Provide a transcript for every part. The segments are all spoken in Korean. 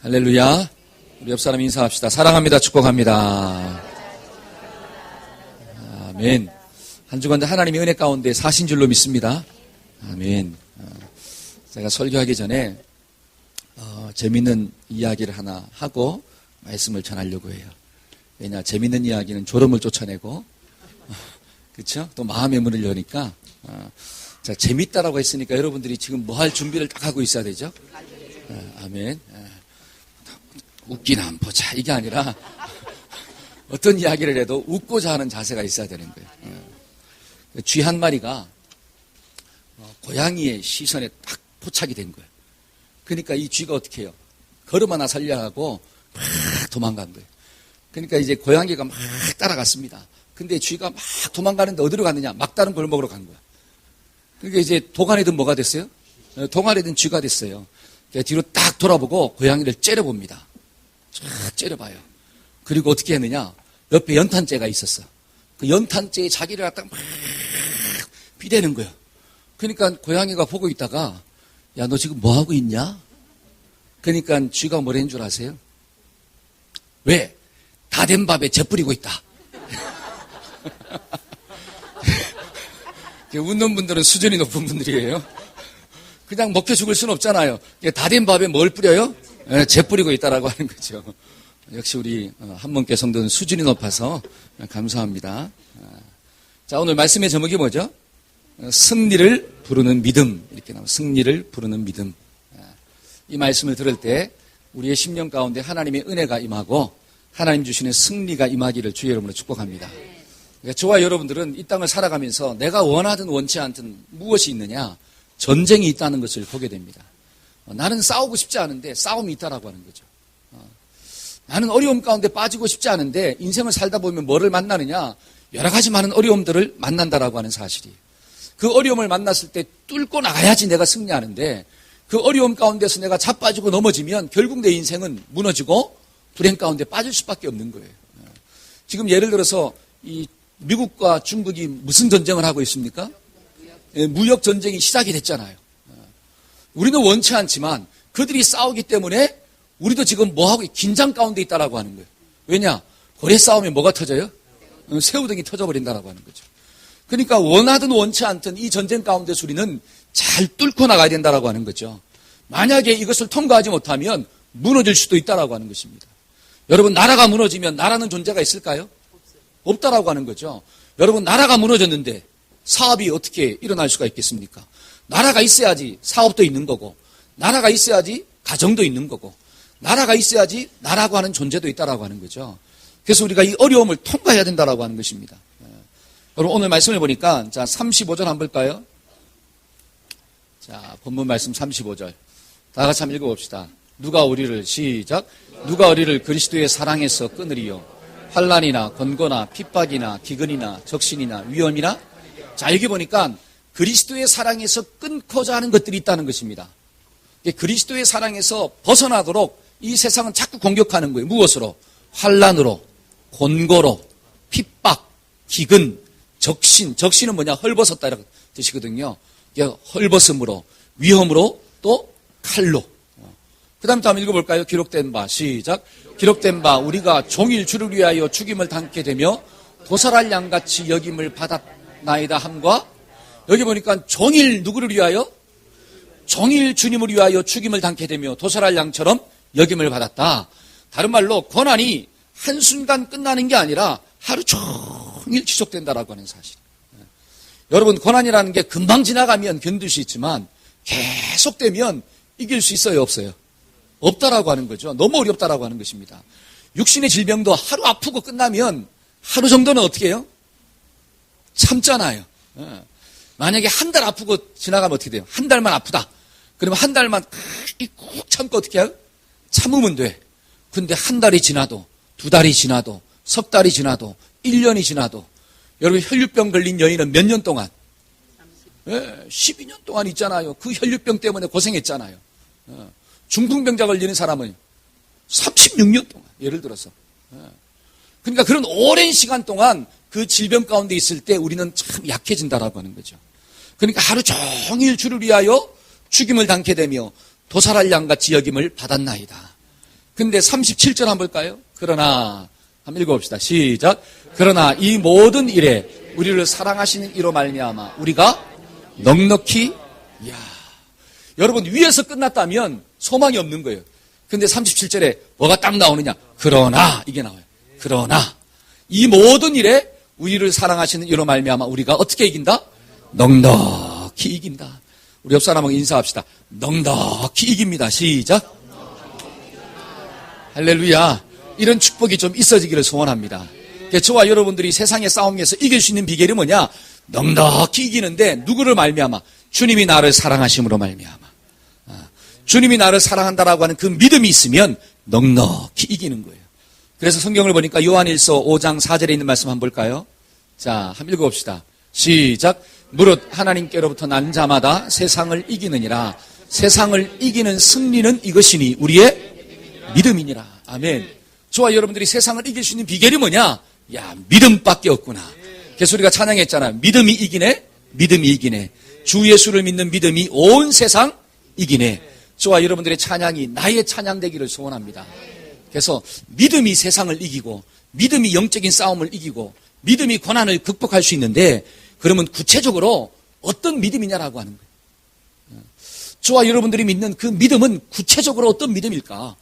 할렐루야. 우리 옆 사람 인사합시다. 사랑합니다. 축복합니다. 아멘. 한 주간 하나님의 은혜 가운데 사신 줄로 믿습니다. 아멘. 제가 설교하기 전에 재밌는 이야기를 하나 하고 말씀을 전하려고 해요. 왜냐, 재밌는 이야기는 졸음을 쫓아내고 그렇죠? 또 마음의 문을 여니까 자, 재밌다라고 했으니까 여러분들이 지금 뭐 할 준비를 딱 하고 있어야 되죠? 아멘. 웃기나 안 보자 이게 아니라 어떤 이야기를 해도 웃고자 하는 자세가 있어야 되는 거예요. 쥐 한 마리가 고양이의 시선에 딱 포착이 된 거예요. 그러니까 이 쥐가 어떻게 해요? 걸음 하나 살려 하고 막 도망간 거예요. 그러니까 이제 고양이가 막 따라갔습니다. 근데 쥐가 막 도망가는데 어디로 갔느냐? 막다른 골목으로 간 거야. 그러니까 이제 도가니든 뭐가 됐어요? 동아리든 쥐가 됐어요. 그러니까 뒤로 딱 돌아보고 고양이를 째려봅니다. 쫙 째려봐요. 그리고 어떻게 했느냐? 옆에 연탄재가 있었어. 그 연탄재에 자기를 갖다가 막 비대는 거예요. 그러니까 고양이가 보고 있다가 야, 너 지금 뭐 하고 있냐? 그러니까 쥐가 뭐라는 줄 아세요? 왜? 다 된 밥에 재 뿌리고 있다. 웃는 분들은 수준이 높은 분들이에요. 그냥 먹혀 죽을 수는 없잖아요. 다 된 밥에 뭘 뿌려요? 재 뿌리고 있다라고 하는 거죠. 역시 우리 한문계 성도는 수준이 높아서 감사합니다. 자, 오늘 말씀의 제목이 뭐죠? 승리를 부르는 믿음. 이렇게 나와요. 승리를 부르는 믿음. 이 말씀을 들을 때 우리의 심령 가운데 하나님의 은혜가 임하고 하나님 주시는 승리가 임하기를 주의 이름으로 축복합니다. 그러니까 저와 여러분들은 이 땅을 살아가면서 내가 원하든 원치 않든 무엇이 있느냐? 전쟁이 있다는 것을 보게 됩니다. 나는 싸우고 싶지 않은데 싸움이 있다라고 하는 거죠. 나는 어려움 가운데 빠지고 싶지 않은데 인생을 살다 보면 뭐를 만나느냐? 여러 가지 많은 어려움들을 만난다라고 하는 사실이. 그 어려움을 만났을 때 뚫고 나가야지 내가 승리하는데 그 어려움 가운데서 내가 자빠지고 넘어지면 결국 내 인생은 무너지고 불행 가운데 빠질 수밖에 없는 거예요. 지금 예를 들어서 이 미국과 중국이 무슨 전쟁을 하고 있습니까? 무역 전쟁이 시작이 됐잖아요. 우리는 원치 않지만 그들이 싸우기 때문에 우리도 지금 뭐하고 긴장 가운데 있다라고 하는 거예요. 왜냐? 고래 싸움에 뭐가 터져요? 새우등이 터져버린다라고 하는 거죠. 그러니까 원하든 원치 않든 이 전쟁 가운데서 우리는 잘 뚫고 나가야 된다라고 하는 거죠. 만약에 이것을 통과하지 못하면 무너질 수도 있다라고 하는 것입니다. 여러분, 나라가 무너지면 나라는 존재가 있을까요? 없다라고 하는 거죠. 여러분, 나라가 무너졌는데 사업이 어떻게 일어날 수가 있겠습니까? 나라가 있어야지 사업도 있는 거고, 나라가 있어야지 가정도 있는 거고, 나라가 있어야지 나라고 하는 존재도 있다라고 하는 거죠. 그래서 우리가 이 어려움을 통과해야 된다라고 하는 것입니다. 여러분, 오늘 말씀을 보니까 자 35절 한번 볼까요? 자, 본문 말씀 35절. 다 같이 한번 읽어봅시다. 누가 우리를 시작. 누가 우리를 그리스도의 사랑에서 끊으리요? 환난이나 권고나 핍박이나 기근이나 적신이나 위험이나. 자, 여기 보니까 그리스도의 사랑에서 끊고자 하는 것들이 있다는 것입니다. 그리스도의 사랑에서 벗어나도록 이 세상은 자꾸 공격하는 거예요. 무엇으로? 환난으로, 권고로, 핍박, 기근, 적신. 적신은 뭐냐? 헐벗었다 이렇게 뜻이거든요. 헐벗음으로, 위험으로, 또 칼로. 그 다음 또 한번 읽어볼까요? 기록된 바, 시작. 기록된 바, 우리가 종일 주를 위하여 죽임을 당케 되며 도살할 양같이 여김을 받았나이다 함과. 여기 보니까 종일 누구를 위하여? 종일 주님을 위하여 죽임을 당케 되며 도살할 양처럼 여김을 받았다. 다른 말로 고난이 한순간 끝나는 게 아니라 하루 종일 지속된다라고 하는 사실. 여러분, 고난이라는 게 금방 지나가면 견딜 수 있지만 계속되면 이길 수 있어요, 없어요? 없다라고 하는 거죠. 너무 어렵다라고 하는 것입니다. 육신의 질병도 하루 아프고 끝나면 하루 정도는 어떻게 해요? 참잖아요. 만약에 한 달 아프고 지나가면 어떻게 돼요? 한 달만 아프다. 그러면 한 달만 꾹 참고 어떻게 해요? 참으면 돼. 근데 한 달이 지나도, 두 달이 지나도, 석 달이 지나도, 1년이 지나도, 여러분 혈류병 걸린 여인은 몇 년 동안? 12년 동안 있잖아요. 그 혈류병 때문에 고생했잖아요. 중풍병자 걸리는 사람은 36년 동안, 예를 들어서. 그러니까 그런 오랜 시간 동안 그 질병 가운데 있을 때 우리는 참 약해진다라고 하는 거죠. 그러니까 하루 종일 주를 위하여 죽임을 당케 되며 도살할 양같이 여김을 받았나이다. 근데 37절 한번 볼까요? 그러나 한번 읽어봅시다. 시작. 그러나 이 모든 일에 우리를 사랑하시는 이로 말미암아 우리가 넉넉히 여러분 위에서 끝났다면 소망이 없는 거예요. 근데 37절에 뭐가 딱 나오느냐? 그러나 이게 나와요. 그러나 이 모든 일에 우리를 사랑하시는 이로 말미암아 우리가 어떻게 이긴다? 넉넉히 이긴다. 우리 옆 사람하고 인사합시다. 넉넉히 이깁니다. 시작. 할렐루야. 이런 축복이 좀 있어지기를 소원합니다. 저와 여러분들이 세상의 싸움에서 이길 수 있는 비결이 뭐냐? 넉넉히 이기는데 누구를 말미암아? 주님이 나를 사랑하심으로 말미암아. 주님이 나를 사랑한다라고 하는 그 믿음이 있으면 넉넉히 이기는 거예요. 그래서 성경을 보니까 요한일서 5장 4절에 있는 말씀 한번 볼까요? 자, 한번 읽어봅시다. 시작. 무릇 하나님께로부터 난 자마다 세상을 이기느니라. 세상을 이기는 승리는 이것이니 우리의 믿음이니라. 아멘. 저와 여러분들이 세상을 이길 수 있는 비결이 뭐냐? 야, 믿음밖에 없구나. 그래서 우리가 찬양했잖아. 믿음이 이기네. 믿음이 이기네. 주 예수를 믿는 믿음이 온 세상 이기네. 저와 여러분들의 찬양이 나의 찬양 되기를 소원합니다. 그래서 믿음이 세상을 이기고 믿음이 영적인 싸움을 이기고 믿음이 고난을 극복할 수 있는데 그러면 구체적으로 어떤 믿음이냐라고 하는 거예요. 저와 여러분들이 믿는 그 믿음은 구체적으로 어떤 믿음일까?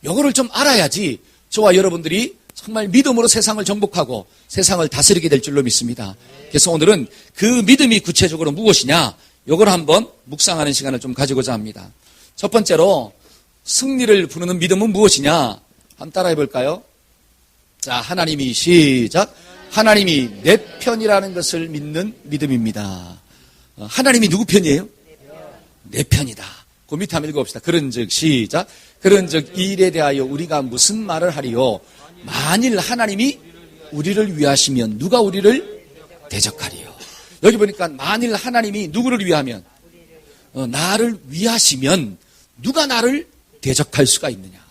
이거를 좀 알아야지 저와 여러분들이 정말 믿음으로 세상을 정복하고 세상을 다스리게 될 줄로 믿습니다. 그래서 오늘은 그 믿음이 구체적으로 무엇이냐? 이걸 한번 묵상하는 시간을 좀 가지고자 합니다. 첫 번째로 승리를 부르는 믿음은 무엇이냐? 한번 따라해 볼까요? 자, 하나님이 시작. 하나님이 내 편이라는 것을 믿는 믿음입니다. 하나님이 누구 편이에요? 내 편이다. 그 밑에 한번 읽어봅시다. 그런즉 시작. 그런즉 이 일에 대하여 우리가 무슨 말을 하리요? 만일 하나님이 우리를 위하시면 누가 우리를 대적하리요? 여기 보니까 만일 하나님이 누구를 위하면 나를 위하시면 누가 나를 대적할 수가 있느냐?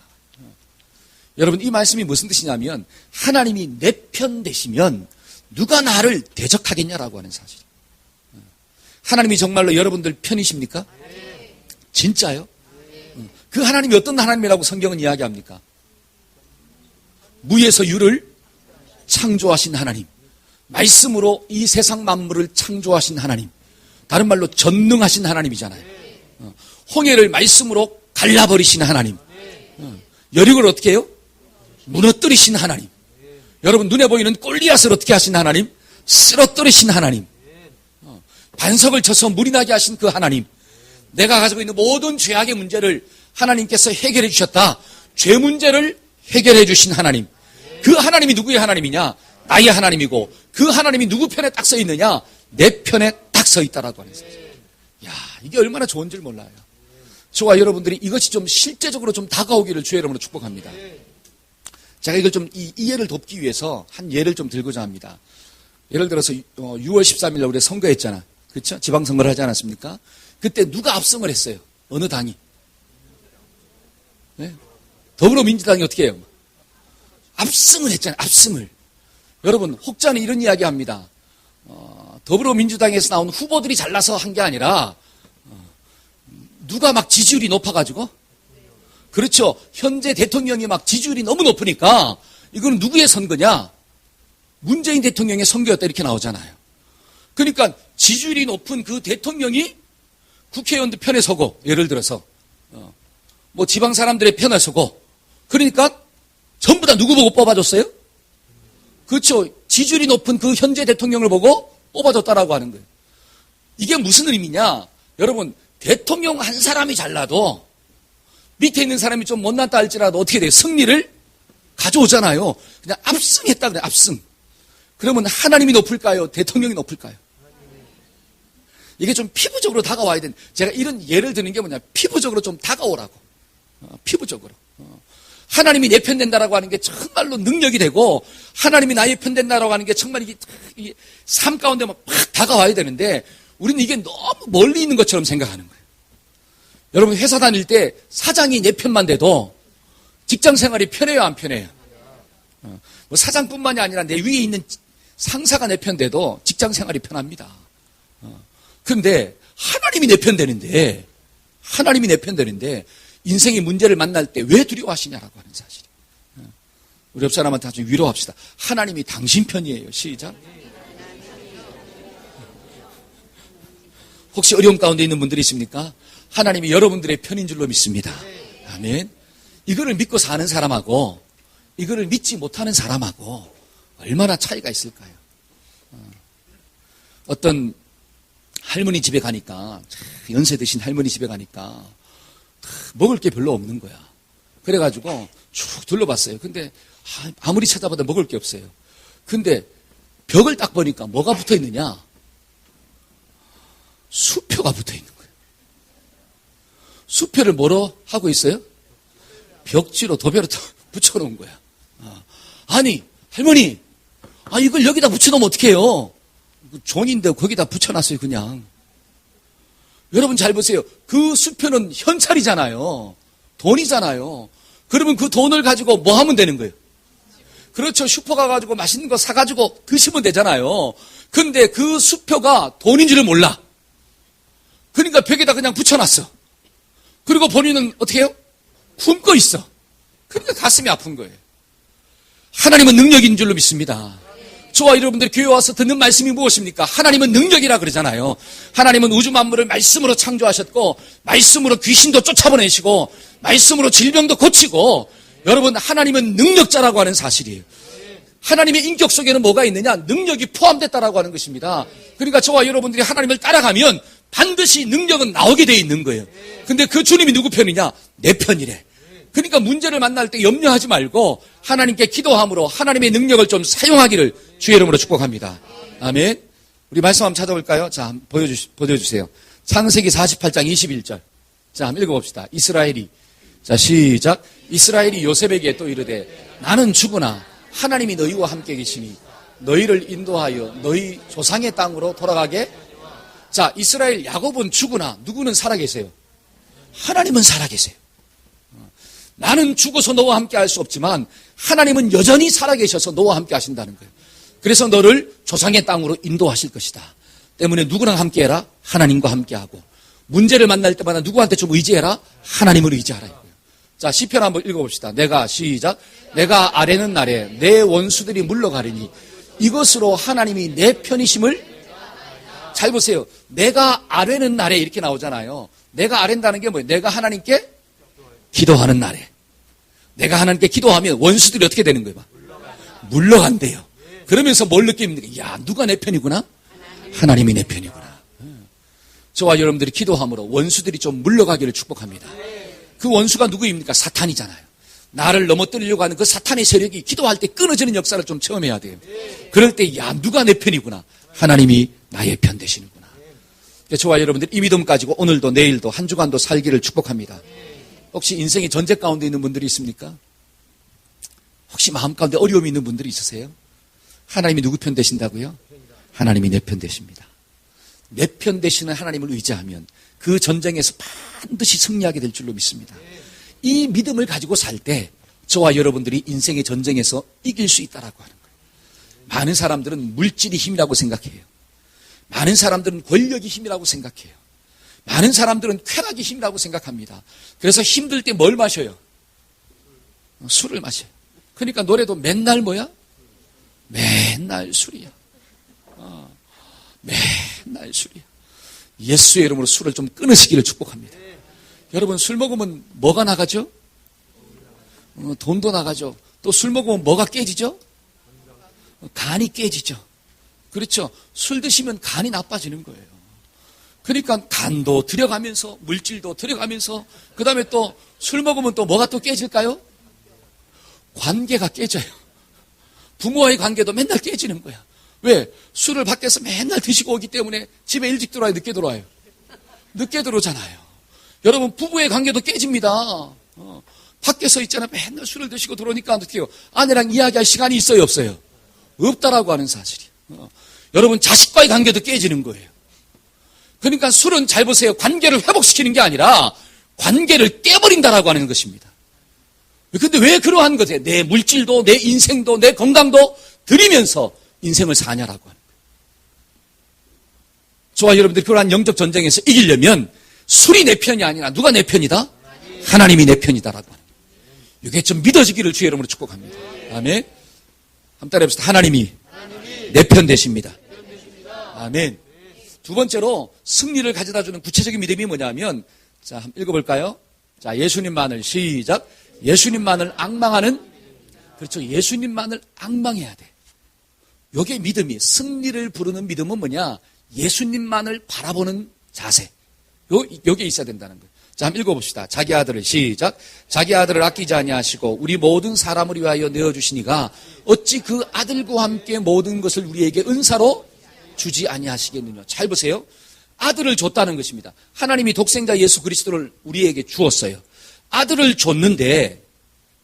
여러분 이 말씀이 무슨 뜻이냐면 하나님이 내 편 되시면 누가 나를 대적하겠냐라고 하는 사실. 하나님이 정말로 여러분들 편이십니까? 진짜요? 그 하나님이 어떤 하나님이라고 성경은 이야기합니까? 무에서 유를 창조하신 하나님, 말씀으로 이 세상 만물을 창조하신 하나님, 다른 말로 전능하신 하나님이잖아요. 홍해를 말씀으로 갈라버리신 하나님, 여리고를 어떻게 해요? 무너뜨리신 하나님. 여러분 눈에 보이는 골리앗을 어떻게 하신 하나님? 쓰러뜨리신 하나님. 반석을 쳐서 물이 나게 하신 그 하나님. 내가 가지고 있는 모든 죄악의 문제를 하나님께서 해결해 주셨다. 죄 문제를 해결해 주신 하나님. 그 하나님이 누구의 하나님이냐? 나의 하나님이고 그 하나님이 누구 편에 딱 서 있느냐? 내 편에 딱 서 있다라고 하는 사실. 야, 이게 얼마나 좋은 줄 몰라요. 저와 여러분들이 이것이 좀 실제적으로 좀 다가오기를 주의 이름으로 축복합니다. 제가 이걸 좀 이해를 돕기 위해서 한 예를 좀 들고자 합니다. 예를 들어서 6월 13일 날 우리 선거했잖아. 그렇죠? 지방선거를 하지 않았습니까? 그때 누가 압승을 했어요? 어느 당이? 네? 더불어민주당이 어떻게 해요? 압승을 했잖아요. 압승을. 여러분 혹자는 이런 이야기 합니다. 더불어민주당에서 나온 후보들이 잘나서 한 게 아니라 누가 막 지지율이 높아가지고 그렇죠. 현재 대통령이 막 지지율이 너무 높으니까 이거는 누구의 선거냐? 문재인 대통령의 선거였다 이렇게 나오잖아요. 그러니까 지지율이 높은 그 대통령이 국회의원들 편에 서고 예를 들어서 뭐 지방 사람들의 편에 서고 그러니까 전부 다 누구 보고 뽑아줬어요? 그렇죠. 지지율이 높은 그 현재 대통령을 보고 뽑아줬다라고 하는 거예요. 이게 무슨 의미냐? 여러분 대통령 한 사람이 잘나도 밑에 있는 사람이 좀 못났다 할지라도 어떻게 돼요? 승리를 가져오잖아요. 그냥 압승했다 그래, 압승. 그러면 하나님이 높을까요? 대통령이 높을까요? 이게 좀 피부적으로 다가와야 되는, 제가 이런 예를 드는 게 뭐냐, 피부적으로 좀 다가오라고. 피부적으로. 하나님이 내 편 된다라고 하는 게 정말로 능력이 되고, 하나님이 나의 편 된다라고 하는 게 정말 이게 삶 가운데 막 다가와야 되는데, 우리는 이게 너무 멀리 있는 것처럼 생각하는 거예요. 여러분 회사 다닐 때 사장이 내 편만 돼도 직장 생활이 편해요, 안 편해요? 뭐 사장뿐만이 아니라 내 위에 있는 상사가 내 편 돼도 직장 생활이 편합니다. 그런데 하나님이 내 편 되는데, 하나님이 내 편 되는데 인생의 문제를 만날 때 왜 두려워하시냐라고 하는 사실이에요. 우리 옆 사람한테 아주 위로합시다. 하나님이 당신 편이에요. 시작. 혹시 어려움 가운데 있는 분들이 있습니까? 하나님이 여러분들의 편인 줄로 믿습니다. 아멘. 이거를 믿고 사는 사람하고 이거를 믿지 못하는 사람하고 얼마나 차이가 있을까요? 어떤 할머니 집에 가니까, 연세 드신 할머니 집에 가니까 먹을 게 별로 없는 거야. 그래가지고 쭉 둘러봤어요. 근데 아무리 찾아봐도 먹을 게 없어요. 근데 벽을 딱 보니까 뭐가 붙어 있느냐? 수표가 붙어 있는 거예요. 수표를 뭐로 하고 있어요? 벽지로 도배로 붙여놓은 거야. 아니, 할머니, 이걸 여기다 붙여놓으면 어떡해요? 종인데 거기다 붙여놨어요, 그냥. 여러분 잘 보세요. 그 수표는 현찰이잖아요. 돈이잖아요. 그러면 그 돈을 가지고 뭐 하면 되는 거예요? 그렇죠. 슈퍼 가가지고 맛있는 거 사가지고 드시면 되잖아요. 근데 그 수표가 돈인 줄을 몰라. 그러니까 벽에다 그냥 붙여놨어. 그리고 본인은 어떻게 해요? 굶고 있어. 그러니까 가슴이 아픈 거예요. 하나님은 능력인 줄로 믿습니다. 저와 여러분들이 교회 와서 듣는 말씀이 무엇입니까? 하나님은 능력이라 그러잖아요. 하나님은 우주 만물을 말씀으로 창조하셨고, 말씀으로 귀신도 쫓아보내시고, 말씀으로 질병도 고치고, 여러분 하나님은 능력자라고 하는 사실이에요. 하나님의 인격 속에는 뭐가 있느냐? 능력이 포함됐다라고 하는 것입니다. 그러니까 저와 여러분들이 하나님을 따라가면 반드시 능력은 나오게 돼 있는 거예요. 근데 그 주님이 누구 편이냐? 내 편이래. 그러니까 문제를 만날 때 염려하지 말고 하나님께 기도함으로 하나님의 능력을 좀 사용하기를 주의 이름으로 축복합니다. 아멘. 우리 말씀 한번 찾아볼까요? 자, 보여주세요. 창세기 48장 21절. 자, 한번 읽어봅시다. 이스라엘이. 자, 시작. 이스라엘이 요셉에게 또 이르되 나는 죽으나 하나님이 너희와 함께 계시니 너희를 인도하여 너희 조상의 땅으로 돌아가게. 자, 이스라엘 야곱은 죽으나 누구는 살아계세요? 하나님은 살아계세요. 나는 죽어서 너와 함께 할 수 없지만 하나님은 여전히 살아계셔서 너와 함께 하신다는 거예요. 그래서 너를 조상의 땅으로 인도하실 것이다. 때문에 누구랑 함께해라? 하나님과 함께하고. 문제를 만날 때마다 누구한테 좀 의지해라? 하나님을 의지하라. 자, 시편 한번 읽어봅시다. 내가 시작. 내가 아뢰는 날에 내 원수들이 물러가리니 이것으로 하나님이 내 편이심을. 잘 보세요. 내가 아뢰는 날에 이렇게 나오잖아요. 내가 아뢰는다는 게 뭐예요? 내가 하나님께 기도하는 날에. 내가 하나님께 기도하면 원수들이 어떻게 되는 거예요? 물러간대요. 그러면서 뭘 느낍니까? 야, 누가 내 편이구나? 하나님이 내 편이구나. 저와 여러분들이 기도함으로 원수들이 좀 물러가기를 축복합니다. 그 원수가 누구입니까? 사탄이잖아요. 나를 넘어뜨리려고 하는 그 사탄의 세력이 기도할 때 끊어지는 역사를 좀 체험해야 돼요. 그럴 때, 야, 누가 내 편이구나? 하나님이 나의 편 되시는구나. 저와 여러분들 이 믿음 가지고 오늘도 내일도 한 주간도 살기를 축복합니다. 혹시 인생의 전제 가운데 있는 분들이 있습니까? 혹시 마음 가운데 어려움이 있는 분들이 있으세요? 하나님이 누구 편 되신다고요? 하나님이 내 편 되십니다. 내 편 되시는 하나님을 의지하면 그 전쟁에서 반드시 승리하게 될 줄로 믿습니다. 이 믿음을 가지고 살 때 저와 여러분들이 인생의 전쟁에서 이길 수 있다라고 하는 거예요. 많은 사람들은 물질이 힘이라고 생각해요. 많은 사람들은 권력이 힘이라고 생각해요. 많은 사람들은 쾌락이 힘이라고 생각합니다. 그래서 힘들 때 뭘 마셔요? 술을 마셔요. 그러니까 노래도 맨날 뭐야? 맨날 술이야. 맨날 술이야. 예수의 이름으로 술을 좀 끊으시기를 축복합니다. 여러분 술 먹으면 뭐가 나가죠? 돈도 나가죠. 또 술 먹으면 뭐가 깨지죠? 간이 깨지죠. 그렇죠. 술 드시면 간이 나빠지는 거예요. 그러니까 간도 들여가면서 물질도 들여가면서 그 다음에 또 술 먹으면 또 뭐가 또 깨질까요? 관계가 깨져요. 부모와의 관계도 맨날 깨지는 거야. 왜? 술을 밖에서 맨날 드시고 오기 때문에 집에 일찍 들어와요? 늦게 들어와요? 늦게 들어오잖아요. 여러분 부부의 관계도 깨집니다. 밖에서 있잖아요. 맨날 술을 드시고 들어오니까 어떻게 해요? 아내랑 이야기할 시간이 있어요? 없어요? 없다라고 하는 사실이에요. 여러분 자식과의 관계도 깨지는 거예요. 그러니까 술은 잘 보세요. 관계를 회복시키는 게 아니라 관계를 깨버린다라고 하는 것입니다. 근데 왜 그러한 것에 내 물질도 내 인생도 내 건강도 드리면서 인생을 사냐라고 하는 거예요. 저와 여러분들이 그러한 영적 전쟁에서 이기려면 술이 내 편이 아니라 누가 내 편이다? 하나님이 내 편이다라고 하는 거예요. 이게 좀 믿어지기를 주의 이름으로 축복합니다. 아멘. 한번 따라해봅시다. 하나님이 내 편 되십니다. 아멘. 두 번째로 승리를 가져다주는 구체적인 믿음이 뭐냐면, 자, 한번 읽어볼까요? 자, 예수님만을 시작. 예수님만을 앙망하는, 그렇죠. 예수님만을 앙망해야 돼. 요게 믿음이, 승리를 부르는 믿음은 뭐냐? 예수님만을 바라보는 자세. 요게 있어야 된다는 거예요. 자, 한번 읽어봅시다. 자기 아들을 시작. 자기 아들을 아끼지 아니하시고 우리 모든 사람을 위하여 내어주시니가 어찌 그 아들과 함께 모든 것을 우리에게 은사로 주지 아니하시겠느냐. 잘 보세요. 아들을 줬다는 것입니다. 하나님이 독생자 예수 그리스도를 우리에게 주었어요. 아들을 줬는데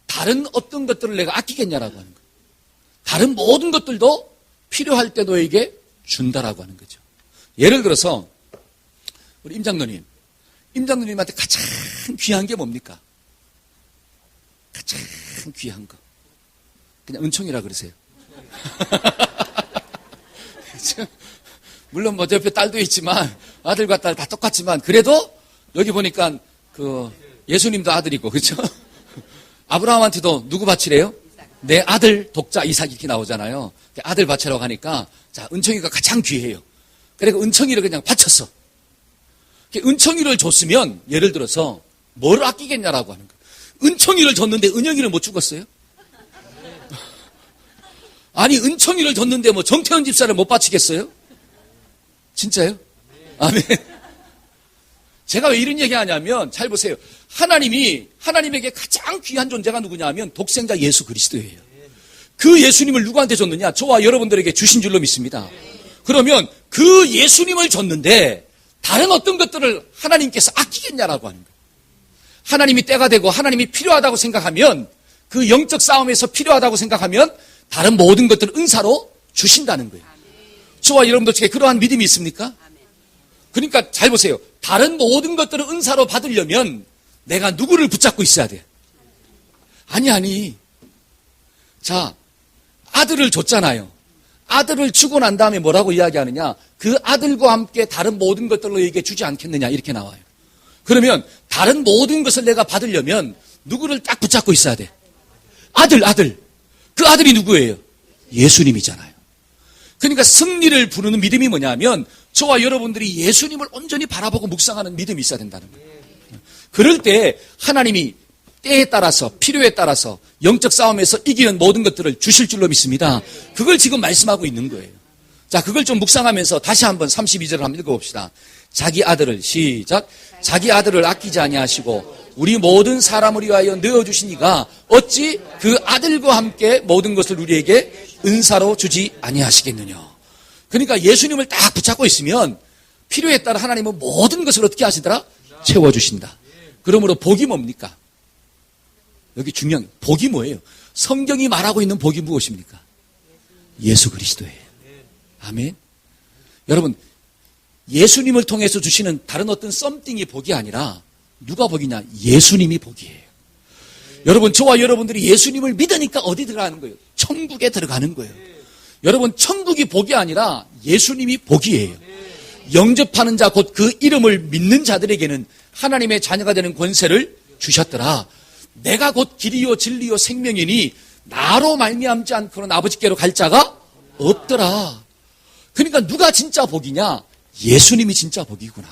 다른 어떤 것들을 내가 아끼겠냐라고 하는 거예요. 다른 모든 것들도 필요할 때 너에게 준다라고 하는 거죠. 예를 들어서 우리 임장로님한테 가장 귀한 게 뭡니까? 가장 귀한 거. 그냥 은총이라 그러세요. 물론 뭐 옆에 딸도 있지만 아들과 딸 다 똑같지만 그래도 여기 보니까 그 예수님도 아들이고 그렇죠? 아브라함한테도 누구 바치래요? 내 아들 독자 이삭 이렇게 나오잖아요. 아들 바치라고 하니까 자 은총이가 가장 귀해요. 그래서 은총이를 그냥 바쳤어. 은총이를 줬으면 예를 들어서 뭘 아끼겠냐라고 하는 거예요. 은총이를 줬는데 은영이를 못 죽었어요? 아니 은총이를 줬는데 뭐 정태현 집사를 못 바치겠어요? 진짜요? 아멘. 제가 왜 이런 얘기 하냐면 잘 보세요. 하나님에게 가장 귀한 존재가 누구냐 하면 독생자 예수 그리스도예요. 그 예수님을 누구한테 줬느냐? 저와 여러분들에게 주신 줄로 믿습니다. 그러면 그 예수님을 줬는데 다른 어떤 것들을 하나님께서 아끼겠냐라고 하는 거예요. 하나님이 때가 되고 하나님이 필요하다고 생각하면 그 영적 싸움에서 필요하다고 생각하면 다른 모든 것들을 은사로 주신다는 거예요. 저와 여러분들 중에 그러한 믿음이 있습니까? 그러니까 잘 보세요. 다른 모든 것들을 은사로 받으려면 내가 누구를 붙잡고 있어야 돼? 아니. 자, 아들을 줬잖아요. 아들을 주고 난 다음에 뭐라고 이야기하느냐? 그 아들과 함께 다른 모든 것들을 너에게 주지 않겠느냐? 이렇게 나와요. 그러면 다른 모든 것을 내가 받으려면 누구를 딱 붙잡고 있어야 돼? 아들. 그 아들이 누구예요? 예수님이잖아요. 그러니까 승리를 부르는 믿음이 뭐냐면 저와 여러분들이 예수님을 온전히 바라보고 묵상하는 믿음이 있어야 된다는 거예요. 그럴 때 하나님이 때에 따라서 필요에 따라서 영적 싸움에서 이기는 모든 것들을 주실 줄로 믿습니다. 그걸 지금 말씀하고 있는 거예요. 자, 그걸 좀 묵상하면서 다시 한번 32절을 한번 읽어봅시다. 자기 아들을 시작. 자기 아들을 아끼지 아니하시고 우리 모든 사람을 위하여 내어주시니가 어찌 그 아들과 함께 모든 것을 우리에게 은사로 주지 아니하시겠느냐. 그러니까 예수님을 딱 붙잡고 있으면 필요에 따라 하나님은 모든 것을 어떻게 하시더라? 채워주신다. 그러므로 복이 뭡니까? 여기 중요한 복이 뭐예요? 성경이 말하고 있는 복이 무엇입니까? 예수 그리스도예요. 아멘. 여러분 예수님을 통해서 주시는 다른 어떤 썸띵이 복이 아니라 누가 복이냐? 예수님이 복이에요. 여러분 저와 여러분들이 예수님을 믿으니까 어디 들어가는 거예요? 천국에 들어가는 거예요. 여러분 천국이 복이 아니라 예수님이 복이에요. 영접하는 자 곧 그 이름을 믿는 자들에게는 하나님의 자녀가 되는 권세를 주셨더라. 내가 곧 길이요 진리요 생명이니 나로 말미암지 않고는 아버지께로 갈 자가 없더라. 그러니까 누가 진짜 복이냐? 예수님이 진짜 복이구나.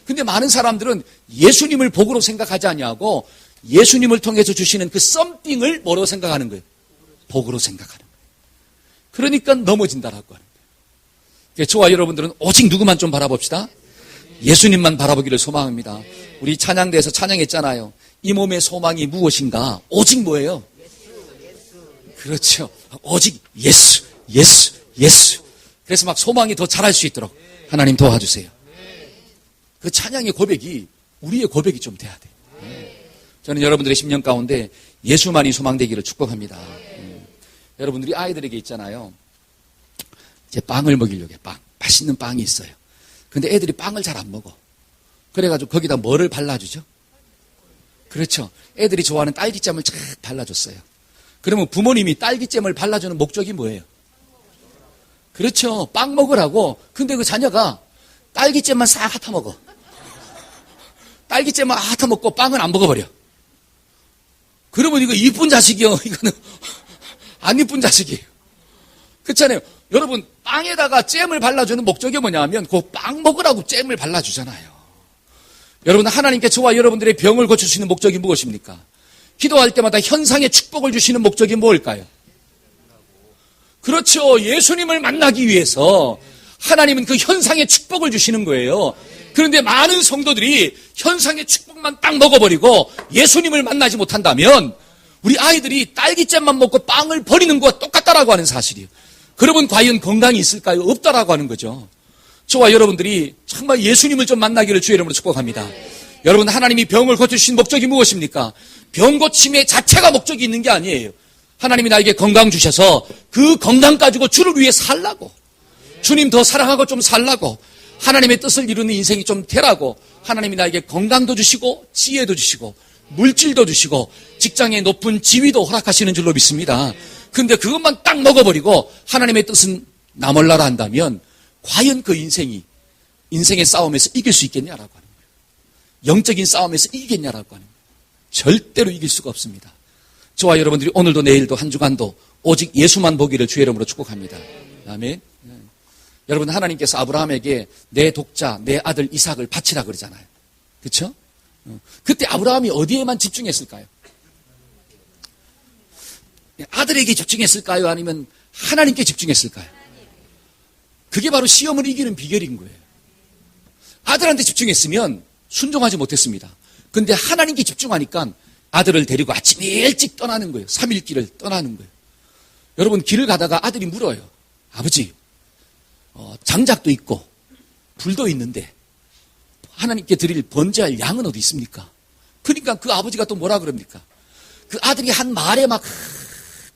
근데 많은 사람들은 예수님을 복으로 생각하지 아니하고 예수님을 통해서 주시는 그 썸띵을 뭐로 생각하는 거예요? 복으로 생각하는 거예요. 그러니까 넘어진다라고 하는 거예요. 저와 여러분들은 오직 누구만 좀 바라봅시다. 예수님만 바라보기를 소망합니다. 우리 찬양대에서 찬양했잖아요. 이 몸의 소망이 무엇인가? 오직 뭐예요? 그렇죠. 오직 예수. 그래서 막 소망이 더 자랄 수 있도록 하나님 도와주세요. 그 찬양의 고백이 우리의 고백이 좀 돼야 돼. 저는 여러분들의 10년 가운데 예수만이 소망되기를 축복합니다. 여러분들이 아이들에게 있잖아요. 이제 빵을 먹이려고 해. 빵. 맛있는 빵이 있어요. 근데 애들이 빵을 잘 안 먹어. 그래가지고 거기다 뭐를 발라주죠? 그렇죠. 애들이 좋아하는 딸기잼을 쫙 발라줬어요. 그러면 부모님이 딸기잼을 발라주는 목적이 뭐예요? 그렇죠. 빵 먹으라고. 근데 그 자녀가 딸기잼만 싹 핥아먹어. 딸기잼만 핥아먹고 빵은 안 먹어버려. 그러면 이거 이쁜 자식이요. 이거는 안 이쁜 자식이에요. 그렇잖아요. 여러분, 빵에다가 잼을 발라주는 목적이 뭐냐면 그 빵 먹으라고 잼을 발라주잖아요. 여러분, 하나님께 저와 여러분들의 병을 고쳐주시는 목적이 무엇입니까? 기도할 때마다 현상의 축복을 주시는 목적이 뭘까요? 그렇죠. 예수님을 만나기 위해서 하나님은 그 현상의 축복을 주시는 거예요. 그런데 많은 성도들이 현상의 축복만 딱 먹어버리고 예수님을 만나지 못한다면 우리 아이들이 딸기잼만 먹고 빵을 버리는 것과 똑같다라고 하는 사실이에요. 그러면 과연 건강이 있을까요? 없다라고 하는 거죠. 저와 여러분들이 정말 예수님을 좀 만나기를 주의 이름으로 축복합니다. 여러분, 하나님이 병을 고쳐주신 목적이 무엇입니까? 병 고침의 자체가 목적이 있는 게 아니에요. 하나님이 나에게 건강 주셔서 그 건강 가지고 주를 위해 살라고, 주님 더 사랑하고 좀 살라고, 하나님의 뜻을 이루는 인생이 좀 되라고 하나님이 나에게 건강도 주시고 지혜도 주시고 물질도 주시고 직장의 높은 지위도 허락하시는 줄로 믿습니다. 근데 그것만 딱 먹어버리고 하나님의 뜻은 나 몰라라 한다면 과연 그 인생의 싸움에서 이길 수 있겠냐라고 하는 거예요. 영적인 싸움에서 이기겠냐라고 하는 거예요. 절대로 이길 수가 없습니다. 저와 여러분들이 오늘도 내일도 한 주간도 오직 예수만 보기를 주의 이름으로 축복합니다. 아멘. 여러분, 하나님께서 아브라함에게 내 독자, 내 아들 이삭을 바치라 그러잖아요. 그렇죠? 그때 아브라함이 어디에만 집중했을까요? 아들에게 집중했을까요? 아니면 하나님께 집중했을까요? 그게 바로 시험을 이기는 비결인 거예요. 아들한테 집중했으면 순종하지 못했습니다. 근데 하나님께 집중하니까 아들을 데리고 아침에 일찍 떠나는 거예요. 3일 길을 떠나는 거예요. 여러분, 길을 가다가 아들이 물어요. 아버지, 장작도 있고 불도 있는데 하나님께 드릴 번제할 양은 어디 있습니까? 그러니까 그 아버지가 또 뭐라 그럽니까? 그 아들이 한 말에 막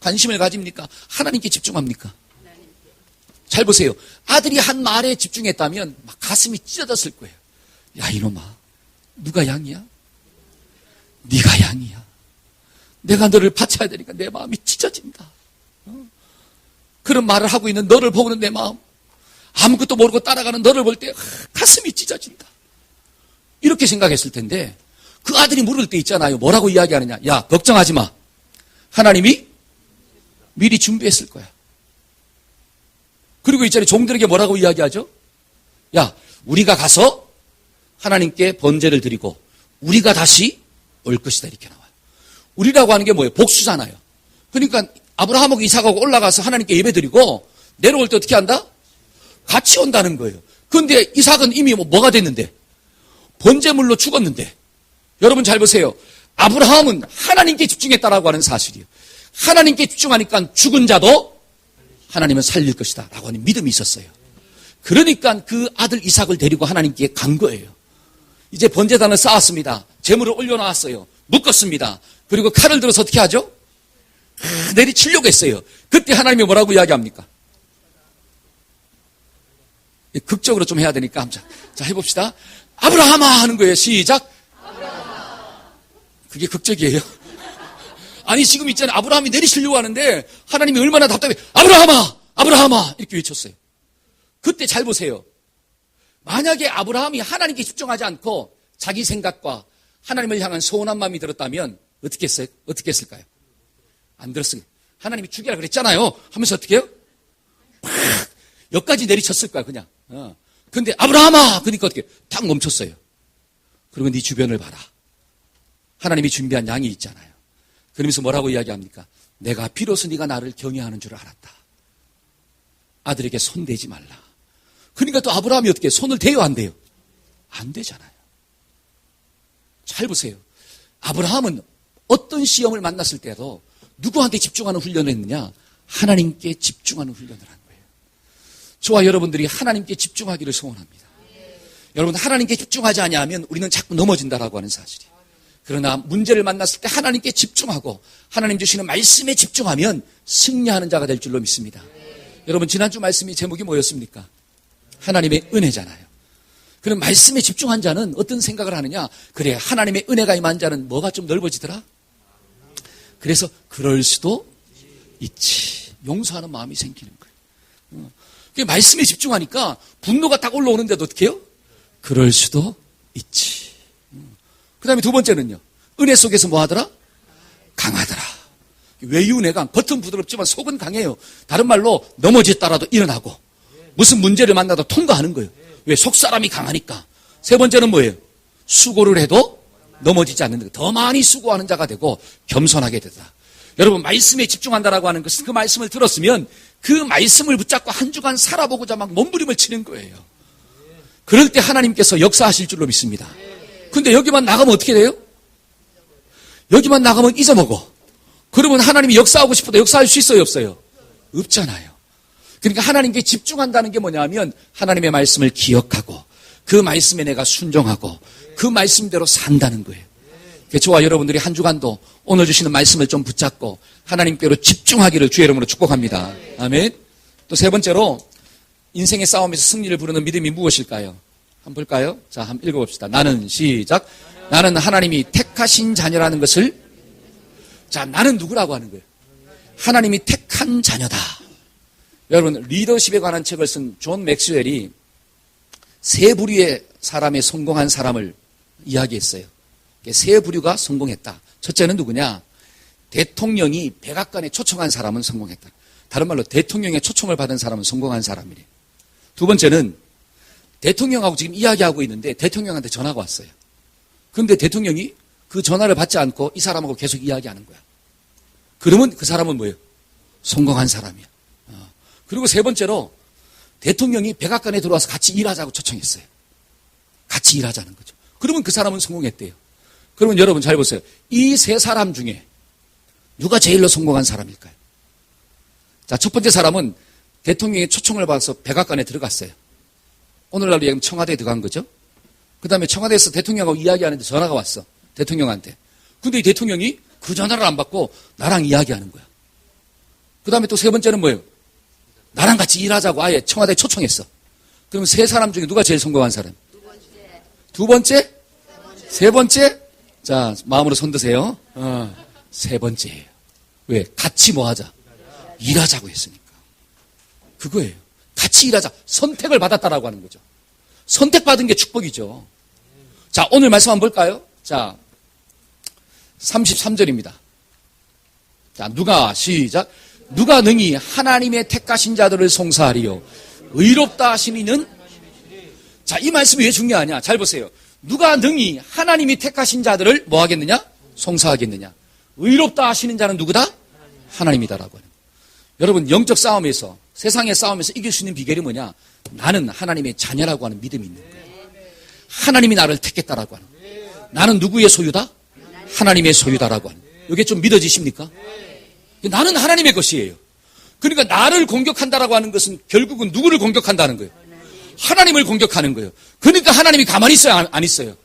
관심을 가집니까? 하나님께 집중합니까? 잘 보세요. 아들이 한 말에 집중했다면 막 가슴이 찢어졌을 거예요. 야, 이놈아, 누가 양이야? 네가 양이야. 내가 너를 바쳐야 되니까 내 마음이 찢어진다. 그런 말을 하고 있는 너를 보는 내 마음, 아무것도 모르고 따라가는 너를 볼 때 가슴이 찢어진다. 이렇게 생각했을 텐데 그 아들이 물을 때 있잖아요. 뭐라고 이야기하느냐? 야, 걱정하지 마. 하나님이 미리 준비했을 거야. 그리고 이자리에 종들에게 뭐라고 이야기하죠? 야, 우리가 가서 하나님께 번제를 드리고 우리가 다시 올 것이다. 이렇게 나와요. 우리라고 하는 게 뭐예요? 복수잖아요. 그러니까 아브라함하고 이삭하고 올라가서 하나님께 예배드리고 내려올 때 어떻게 한다? 같이 온다는 거예요. 그런데 이삭은 이미 뭐가 됐는데? 번제물로 죽었는데. 여러분 잘 보세요. 아브라함은 하나님께 집중했다라고 하는 사실이에요. 하나님께 집중하니까 죽은 자도 하나님은 살릴 것이다 라고 하는 믿음이 있었어요. 그러니까 그 아들 이삭을 데리고 하나님께 간 거예요. 이제 번제단을 쌓았습니다. 제물을 올려놨어요. 묶었습니다. 그리고 칼을 들어서 어떻게 하죠? 내리치려고 했어요. 그때 하나님이 뭐라고 이야기합니까? 극적으로 좀 해야 되니까 자 해봅시다. 아브라함아 하는 거예요. 시작. 아브라함아. 그게 극적이에요. 아니 지금 있잖아요. 아브라함이 내리시려고 하는데 하나님이 얼마나 답답해. 아브라함아, 아브라함아 이렇게 외쳤어요. 그때 잘 보세요. 만약에 아브라함이 하나님께 집중하지 않고 자기 생각과 하나님을 향한 소원한 마음이 들었다면 어떻게 했어요? 어떻게 했을까요? 안 들었어요. 하나님이 죽이라 그랬잖아요. 하면서 어떻게 해요? 팍 여기까지 내리쳤을 거야 그냥. 근데 아브라함아 그러니까 어떻게 탁 멈췄어요. 그리고 네 주변을 봐라. 하나님이 준비한 양이 있잖아요. 그러면서 뭐라고 이야기합니까? 내가 비로소 네가 나를 경외하는 줄 알았다. 아들에게 손대지 말라. 그러니까 또 아브라함이 어떻게 손을 대요 안 대요? 안 되잖아요. 잘 보세요. 아브라함은 어떤 시험을 만났을 때도 누구한테 집중하는 훈련을 했느냐? 하나님께 집중하는 훈련을 한 거예요. 저와 여러분들이 하나님께 집중하기를 소원합니다. 여러분 하나님께 집중하지 않으면 우리는 자꾸 넘어진다라고 하는 사실이에요. 그러나 문제를 만났을 때 하나님께 집중하고 하나님 주시는 말씀에 집중하면 승리하는 자가 될 줄로 믿습니다. 여러분 지난주 말씀이 제목이 뭐였습니까? 하나님의 은혜잖아요. 그럼 말씀에 집중한 자는 어떤 생각을 하느냐? 그래 하나님의 은혜가 임한 자는 뭐가 좀 넓어지더라? 그래서 그럴 수도 있지. 용서하는 마음이 생기는 거예요. 말씀에 집중하니까 분노가 딱 올라오는데도 어떻게 해요? 그럴 수도 있지. 그 다음에 두 번째는요. 은혜 속에서 뭐 하더라? 강하더라. 외유내강, 겉은 부드럽지만 속은 강해요. 다른 말로 넘어졌다라도 일어나고 무슨 문제를 만나도 통과하는 거예요. 왜? 속사람이 강하니까. 세 번째는 뭐예요? 수고를 해도 넘어지지 않는 것. 더 많이 수고하는 자가 되고 겸손하게 되다. 여러분, 말씀에 집중한다라고 하는 것은 그 말씀을 들었으면 그 말씀을 붙잡고 한 주간 살아보고자 막 몸부림을 치는 거예요. 그럴 때 하나님께서 역사하실 줄로 믿습니다. 근데 여기만 나가면 어떻게 돼요? 여기만 나가면 잊어먹어. 그러면 하나님이 역사하고 싶어도 역사할 수 있어요, 없어요? 없잖아요. 그러니까 하나님께 집중한다는 게 뭐냐면 하나님의 말씀을 기억하고 그 말씀에 내가 순종하고 그 말씀대로 산다는 거예요. 저와 여러분들이 한 주간도 오늘 주시는 말씀을 좀 붙잡고 하나님께로 집중하기를 주의 이름으로 축복합니다. 아멘. 또 세 번째로 인생의 싸움에서 승리를 부르는 믿음이 무엇일까요? 한번 볼까요? 자, 한번 읽어봅시다. 나는 시작. 나는 하나님이 택하신 자녀라는 것을. 자, 나는 누구라고 하는 거예요? 하나님이 택한 자녀다. 여러분, 리더십에 관한 책을 쓴 존 맥스웰이 세 부류의 사람의 성공한 사람을 이야기했어요. 세 부류가 성공했다. 첫째는 누구냐? 대통령이 백악관에 초청한 사람은 성공했다. 다른 말로 대통령의 초청을 받은 사람은 성공한 사람이래. 두 번째는 대통령하고 지금 이야기하고 있는데 대통령한테 전화가 왔어요. 그런데 대통령이 그 전화를 받지 않고 이 사람하고 계속 이야기하는 거야. 그러면 그 사람은 뭐예요? 성공한 사람이야. 그리고 세 번째로 대통령이 백악관에 들어와서 같이 일하자고 초청했어요. 같이 일하자는 거죠. 그러면 그 사람은 성공했대요. 그러면 여러분 잘 보세요. 이 세 사람 중에 누가 제일로 성공한 사람일까요? 자, 첫 번째 사람은 대통령의 초청을 받아서 백악관에 들어갔어요. 오늘날로 얘기하면 청와대에 들어간 거죠. 그 다음에 청와대에서 대통령하고 이야기하는데 전화가 왔어. 대통령한테. 근데 이 대통령이 그 전화를 안 받고 나랑 이야기하는 거야. 그 다음에 또 세 번째는 뭐예요? 나랑 같이 일하자고 아예 청와대에 초청했어. 그럼 세 사람 중에 누가 제일 성공한 사람? 두 번째? 세 번째? 자, 마음으로 손 드세요. 세 번째예요. 왜? 같이 뭐 하자? 일하자고 했으니까. 그거예요. 같이 일하자. 선택을 받았다라고 하는 거죠. 선택받은 게 축복이죠. 자, 오늘 말씀 한번 볼까요? 자, 33절입니다. 자, 누가 시작. 누가 능히 하나님의 택하신 자들을 송사하리요. 의롭다 하신 이는. 자, 이 말씀이 왜 중요하냐? 잘 보세요. 누가 능히 하나님이 택하신 자들을 뭐 하겠느냐? 송사하겠느냐? 의롭다 하시는 자는 누구다? 하나님이다라고 하는. 여러분, 영적 싸움에서, 세상의 싸움에서 이길 수 있는 비결이 뭐냐? 나는 하나님의 자녀라고 하는 믿음이 있는 거예요. 하나님이 나를 택했다라고 하는 거예요. 나는 누구의 소유다? 하나님의 소유다라고 하는 거예요. 이게 좀 믿어지십니까? 나는 하나님의 것이에요. 그러니까 나를 공격한다라고 하는 것은 결국은 누구를 공격한다는 거예요? 하나님을 공격하는 거예요. 그러니까 하나님이 가만히 있어요? 안 있어요?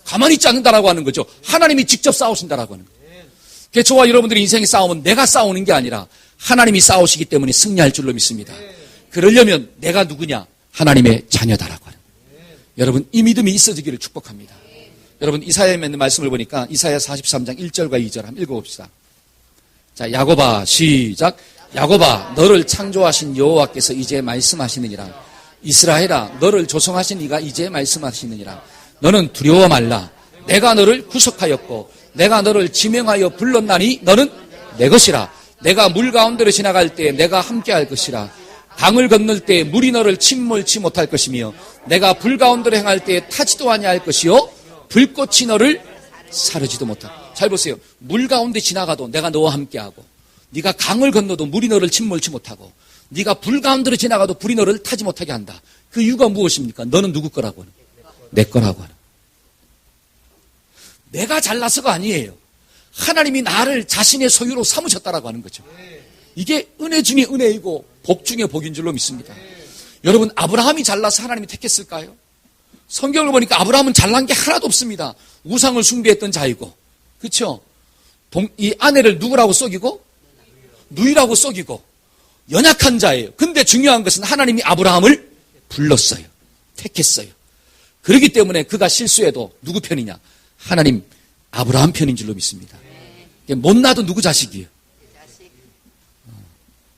가만히 있지 않는다라고 하는 거죠. 하나님이 직접 싸우신다라고 하는 거예요. 저와 여러분들의 인생의 싸움은 내가 싸우는 게 아니라 하나님이 싸우시기 때문에 승리할 줄로 믿습니다. 그러려면 내가 누구냐? 하나님의 자녀다라고 하는 거예요. 여러분, 이 믿음이 있어지기를 축복합니다. 여러분, 이사야에 있는 말씀을 보니까 이사야 43장 1절과 2절 한번 읽어봅시다. 자, 야곱아 시작. 야곱아 너를 창조하신 여호와께서 이제 말씀하시느니라. 이스라엘아 너를 조성하신 이가 이제 말씀하시느니라. 너는 두려워 말라. 내가 너를 구속하였고 내가 너를 지명하여 불렀나니 너는 내 것이라. 내가 물 가운데로 지나갈 때 내가 함께할 것이라. 강을 건널 때 물이 너를 침몰치 못할 것이며 내가 불 가운데로 행할 때 타지도 아니할 것이요 불꽃이 너를 사르지도 못할. 잘 보세요. 물 가운데 지나가도 내가 너와 함께하고 네가 강을 건너도 물이 너를 침몰치 못하고 네가 불 가운데로 지나가도 불이 너를 타지 못하게 한다. 그 이유가 무엇입니까? 너는 누구 거라고 하는? 내 거라고 하는. 내가 잘나서가 아니에요. 하나님이 나를 자신의 소유로 삼으셨다라고 하는 거죠. 이게 은혜 중에 은혜이고 복 중에 복인 줄로 믿습니다. 여러분, 아브라함이 잘나서 하나님이 택했을까요? 성경을 보니까 아브라함은 잘난 게 하나도 없습니다. 우상을 숭배했던 자이고, 그렇죠? 이 아내를 누구라고 속이고 누이라고 속이고 연약한 자예요. 근데 중요한 것은 하나님이 아브라함을 불렀어요. 택했어요. 그렇기 때문에 그가 실수해도 누구 편이냐? 하나님 아브라함 편인 줄로 믿습니다. 못 낳아도 누구 자식이에요?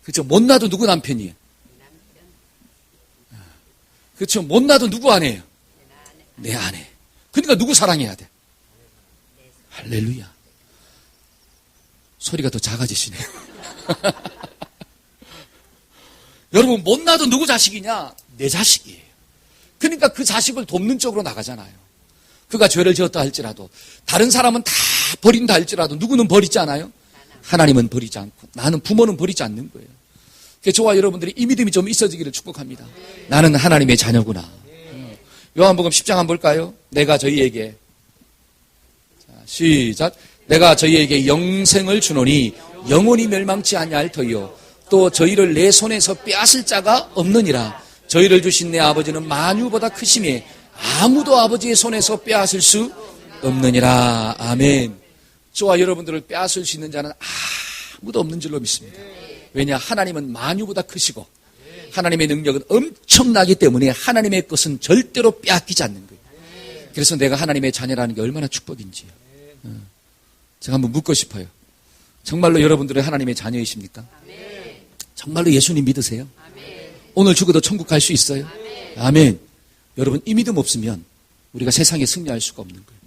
그렇죠? 못 낳아도 누구 남편이에요? 그렇죠? 못 낳아도 누구 아내예요? 내 아내. 그러니까 누구 사랑해야 돼? 할렐루야. 소리가 더 작아지시네요. 여러분, 못나도 누구 자식이냐? 내 자식이에요. 그러니까 그 자식을 돕는 쪽으로 나가잖아요. 그가 죄를 지었다 할지라도, 다른 사람은 다 버린다 할지라도 누구는 버리지 않아요? 하나님은 버리지 않고, 나는 부모는 버리지 않는 거예요. 그래서 저와 여러분들이 이 믿음이 좀 있어지기를 축복합니다. 나는 하나님의 자녀구나. 요한복음 10장 한번 볼까요? 내가 저희에게, 자, 시작. 내가 저희에게 영생을 주노니 영원히 멸망치 아니할 터이요 또 저희를 내 손에서 빼앗을 자가 없느니라. 저희를 주신 내 아버지는 만유보다 크심에 아무도 아버지의 손에서 빼앗을 수 없느니라. 아멘. 저와 여러분들을 빼앗을 수 있는 자는 아무도 없는 줄로 믿습니다. 왜냐? 하나님은 만유보다 크시고 하나님의 능력은 엄청나기 때문에 하나님의 것은 절대로 빼앗기지 않는 거예요. 그래서 내가 하나님의 자녀라는 게 얼마나 축복인지요. 제가 한번 묻고 싶어요. 정말로 여러분들은 하나님의 자녀이십니까? 정말로 예수님 믿으세요? 오늘 죽어도 천국 갈 수 있어요? 아멘. 여러분, 이 믿음 없으면 우리가 세상에 승리할 수가 없는 거예요.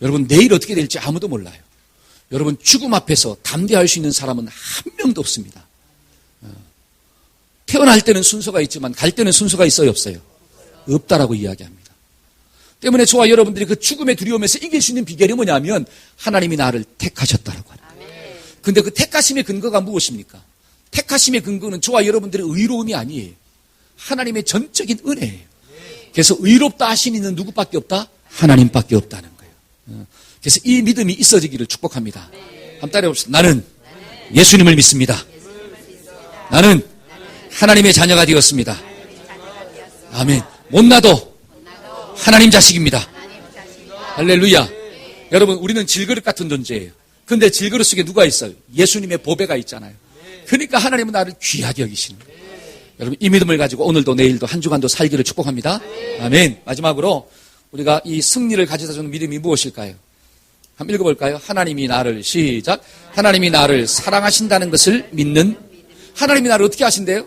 여러분, 내일 어떻게 될지 아무도 몰라요. 여러분, 죽음 앞에서 담대할 수 있는 사람은 한 명도 없습니다. 태어날 때는 순서가 있지만 갈 때는 순서가 있어요, 없어요? 없다라고 이야기합니다. 때문에 저와 여러분들이 그 죽음의 두려움에서 이길 수 있는 비결이 뭐냐면 하나님이 나를 택하셨다라고 합니다. 근데 그 택하심의 근거가 무엇입니까? 택하심의 근거는 저와 여러분들의 의로움이 아니에요. 하나님의 전적인 은혜예요. 그래서 의롭다 하신 이는 누구밖에 없다? 하나님밖에 없다는 거예요. 그래서 이 믿음이 있어지기를 축복합니다. 한번 따라해봅시다. 나는 예수님을 믿습니다. 나는 하나님의 자녀가 되었습니다. 아멘. 못나도 하나님 자식입니다. 할렐루야. 여러분, 우리는 질그릇 같은 존재예요. 근데 질그릇 속에 누가 있어요? 예수님의 보배가 있잖아요. 그러니까 하나님은 나를 귀하게 여기시는 거예요. 여러분, 이 믿음을 가지고 오늘도 내일도 한 주간도 살기를 축복합니다. 아멘. 마지막으로 우리가 이 승리를 가져다 주는 믿음이 무엇일까요? 한번 읽어볼까요? 하나님이 나를, 시작. 하나님이 나를 사랑하신다는 것을 믿는. 하나님이 나를 어떻게 하신대요?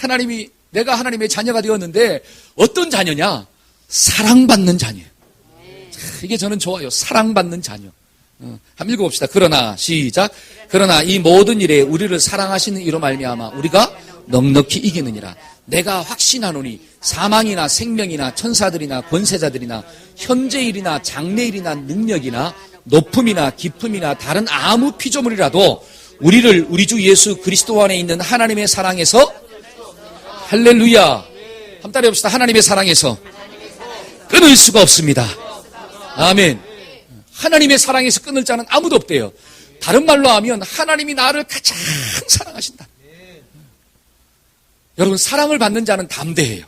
하나님이, 내가 하나님의 자녀가 되었는데 어떤 자녀냐? 사랑받는 자녀예요. 이게 저는 좋아요. 사랑받는 자녀. 한번 읽어봅시다. 그러나, 시작. 그러나 이 모든 일에 우리를 사랑하시는 이로 말미암아 우리가 넉넉히 이기느니라. 내가 확신하노니 사망이나 생명이나 천사들이나 권세자들이나 현재일이나 장래일이나 능력이나 높음이나 깊음이나 다른 아무 피조물이라도 우리를 우리 주 예수 그리스도 안에 있는 하나님의 사랑에서, 할렐루야. 한번 따라해봅시다. 하나님의 사랑에서 끊을 수가 없습니다. 아멘. 하나님의 사랑에서 끊을 자는 아무도 없대요. 다른 말로 하면 하나님이 나를 가장 사랑하신다. 여러분, 사랑을 받는 자는 담대해요.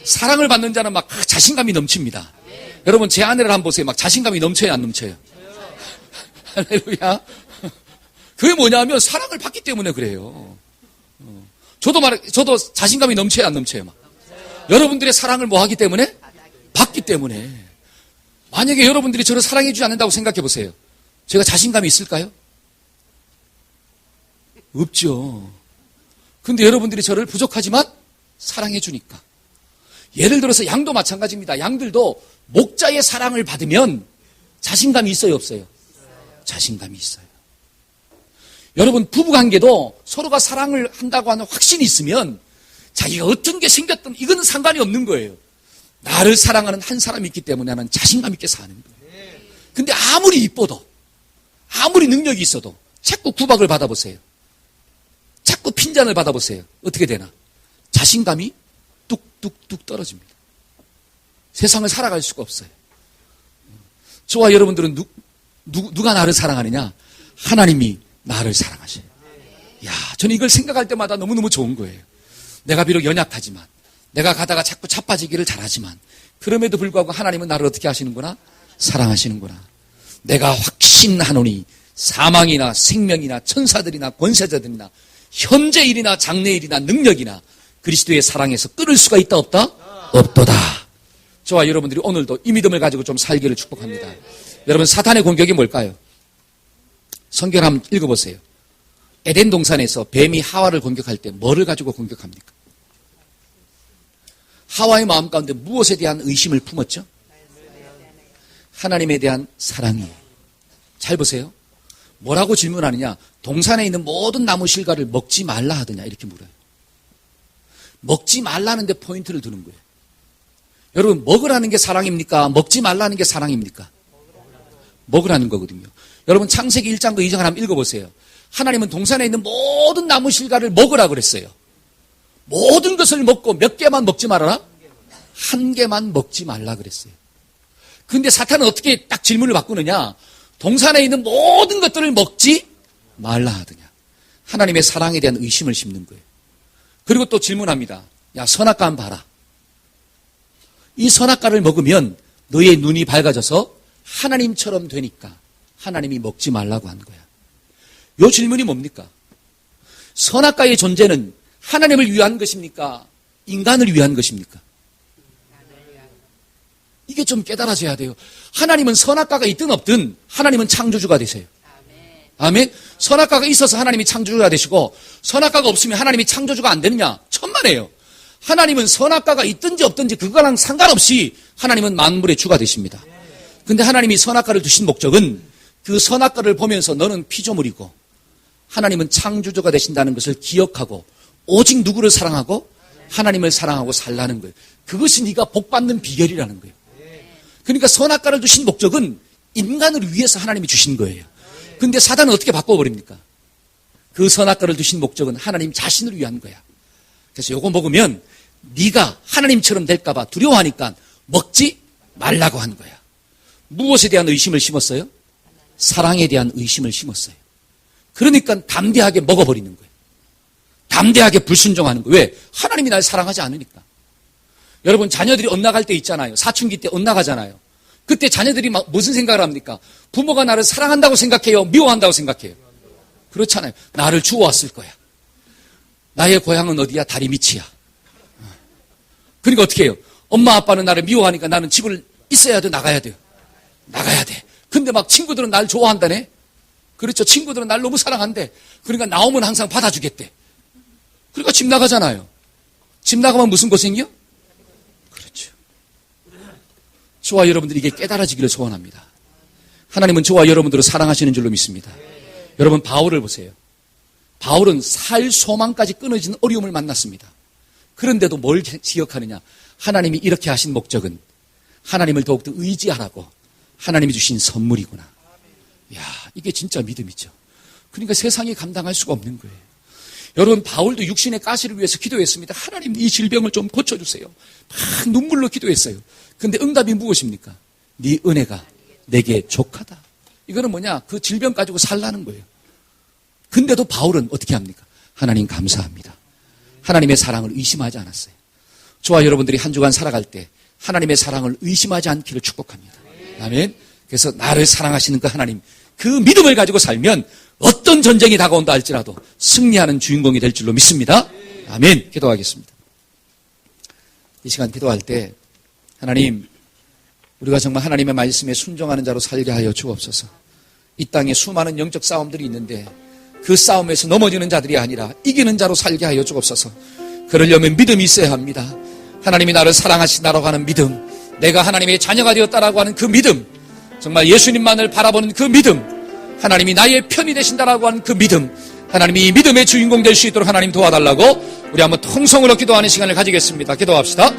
사랑을 받는 자는 막 자신감이 넘칩니다. 여러분, 제 아내를 한번 보세요. 막 자신감이 넘쳐요, 안 넘쳐요? 할렐루야. 그게 뭐냐면 사랑을 받기 때문에 그래요. 저도 자신감이 넘쳐요, 안 넘쳐요? 막. 여러분들의 사랑을 뭐 하기 때문에? 받기 때문에. 만약에 여러분들이 저를 사랑해 주지 않는다고 생각해 보세요. 제가 자신감이 있을까요? 없죠. 근데 여러분들이 저를 부족하지만 사랑해 주니까. 예를 들어서 양도 마찬가지입니다. 양들도 목자의 사랑을 받으면 자신감이 있어요, 없어요? 자신감이 있어요. 여러분, 부부관계도 서로가 사랑을 한다고 하는 확신이 있으면 자기가 어떤 게 생겼든 이거는 상관이 없는 거예요. 나를 사랑하는 한 사람이 있기 때문에 나는 자신감 있게 사는 거예요. 근데 아무리 이뻐도, 아무리 능력이 있어도 자꾸 구박을 받아보세요. 자꾸 핀잔을 받아보세요. 어떻게 되나? 자신감이 뚝뚝뚝 떨어집니다. 세상을 살아갈 수가 없어요. 저와 여러분들은 누가 나를 사랑하느냐? 하나님이 나를 사랑하셔요. 야, 저는 이걸 생각할 때마다 너무너무 좋은 거예요. 내가 비록 연약하지만, 내가 가다가 자꾸 자빠지기를 잘하지만, 그럼에도 불구하고 하나님은 나를 어떻게 하시는구나? 사랑하시는구나. 내가 확신하노니 사망이나 생명이나 천사들이나 권세자들이나 현재일이나 장래일이나 능력이나 그리스도의 사랑에서 끊을 수가 있다, 없다? 없도다. 저와 여러분들이 오늘도 이 믿음을 가지고 좀 살기를 축복합니다. 여러분, 사탄의 공격이 뭘까요? 성경 한번 읽어보세요. 에덴 동산에서 뱀이 하와를 공격할 때 뭐를 가지고 공격합니까? 하와의 마음 가운데 무엇에 대한 의심을 품었죠? 하나님에 대한 사랑이에요. 잘 보세요. 뭐라고 질문하느냐? 동산에 있는 모든 나무 실과를 먹지 말라 하더냐? 이렇게 물어요. 먹지 말라는 데 포인트를 두는 거예요. 여러분, 먹으라는 게 사랑입니까? 먹지 말라는 게 사랑입니까? 먹으라는 거거든요. 여러분, 창세기 1장과 2장 한번 읽어보세요. 하나님은 동산에 있는 모든 나무 실과를 먹으라 그랬어요. 모든 것을 먹고 몇 개만 먹지 말아라? 한 개만 먹지 말라 그랬어요. 근데 사탄은 어떻게 딱 질문을 바꾸느냐? 동산에 있는 모든 것들을 먹지 말라 하더냐. 하나님의 사랑에 대한 의심을 심는 거예요. 그리고 또 질문합니다. 야, 선악과 한번 봐라. 이 선악과를 먹으면 너의 눈이 밝아져서 하나님처럼 되니까 하나님이 먹지 말라고 한 거야. 이 질문이 뭡니까? 선악과의 존재는 하나님을 위한 것입니까? 인간을 위한 것입니까? 이게 좀 깨달아져야 돼요. 하나님은 선악과가 있든 없든 하나님은 창조주가 되세요. 아멘. 선악과가 있어서 하나님이 창조주가 되시고 선악과가 없으면 하나님이 창조주가 안 되느냐? 천만에요. 하나님은 선악과가 있든지 없든지 그거랑 상관없이 하나님은 만물의 주가 되십니다. 근데 하나님이 선악과를 두신 목적은 그 선악과를 보면서 너는 피조물이고 하나님은 창조주가 되신다는 것을 기억하고 오직 누구를 사랑하고 하나님을 사랑하고 살라는 거예요. 그것이 네가 복받는 비결이라는 거예요. 그러니까 선악과를 두신 목적은 인간을 위해서 하나님이 주신 거예요. 근데 사단은 어떻게 바꿔버립니까? 그 선악과를 두신 목적은 하나님 자신을 위한 거야. 그래서 요거 먹으면 네가 하나님처럼 될까 봐 두려워하니까 먹지 말라고 한 거야. 무엇에 대한 의심을 심었어요? 사랑에 대한 의심을 심었어요. 그러니까 담대하게 먹어버리는 거예요. 담대하게 불순종하는 거예요. 왜? 하나님이 날 사랑하지 않으니까. 여러분, 자녀들이 엇나갈 때 있잖아요. 사춘기 때 엇나가잖아요. 그때 자녀들이 무슨 생각을 합니까? 부모가 나를 사랑한다고 생각해요? 미워한다고 생각해요? 그렇잖아요. 나를 주워왔을 거야. 나의 고향은 어디야? 다리 밑이야. 그러니까 어떻게 해요? 엄마 아빠는 나를 미워하니까 나는 집을 있어야 돼? 나가야 돼요? 나가야 돼. 근데 막 친구들은 날 좋아한다네? 그렇죠. 친구들은 날 너무 사랑한대. 그러니까 나오면 항상 받아주겠대. 그러니까 집 나가잖아요. 집 나가면 무슨 고생이요? 그렇죠. 저와 여러분들이 이게 깨달아지기를 소원합니다. 하나님은 저와 여러분들을 사랑하시는 줄로 믿습니다. 여러분, 바울을 보세요. 바울은 살 소망까지 끊어지는 어려움을 만났습니다. 그런데도 뭘 기억하느냐? 하나님이 이렇게 하신 목적은 하나님을 더욱더 의지하라고 하나님이 주신 선물이구나. 이야, 이게 진짜 믿음이죠. 그러니까 세상이 감당할 수가 없는 거예요. 여러분, 바울도 육신의 가시를 위해서 기도했습니다. 하나님, 이 질병을 좀 고쳐주세요. 막 눈물로 기도했어요. 근데 응답이 무엇입니까? 네 은혜가 내게 족하다. 이거는 뭐냐? 그 질병 가지고 살라는 거예요. 근데도 바울은 어떻게 합니까? 하나님 감사합니다. 하나님의 사랑을 의심하지 않았어요. 저와 여러분들이 한 주간 살아갈 때 하나님의 사랑을 의심하지 않기를 축복합니다. 아멘. 그래서 나를 사랑하시는 그 하나님, 그 믿음을 가지고 살면 어떤 전쟁이 다가온다 할지라도 승리하는 주인공이 될 줄로 믿습니다. 아멘. 기도하겠습니다. 이 시간 기도할 때 하나님, 우리가 정말 하나님의 말씀에 순종하는 자로 살게 하여 주옵소서. 이 땅에 수많은 영적 싸움들이 있는데 그 싸움에서 넘어지는 자들이 아니라 이기는 자로 살게 하여 주옵소서. 그러려면 믿음이 있어야 합니다. 하나님이 나를 사랑하신다라고 하는 믿음, 내가 하나님의 자녀가 되었다라고 하는 그 믿음, 정말 예수님만을 바라보는 그 믿음, 하나님이 나의 편이 되신다라고 하는 그 믿음, 하나님이 믿음의 주인공 될 수 있도록 하나님 도와달라고 우리 한번 통성으로 기도하는 시간을 가지겠습니다. 기도합시다.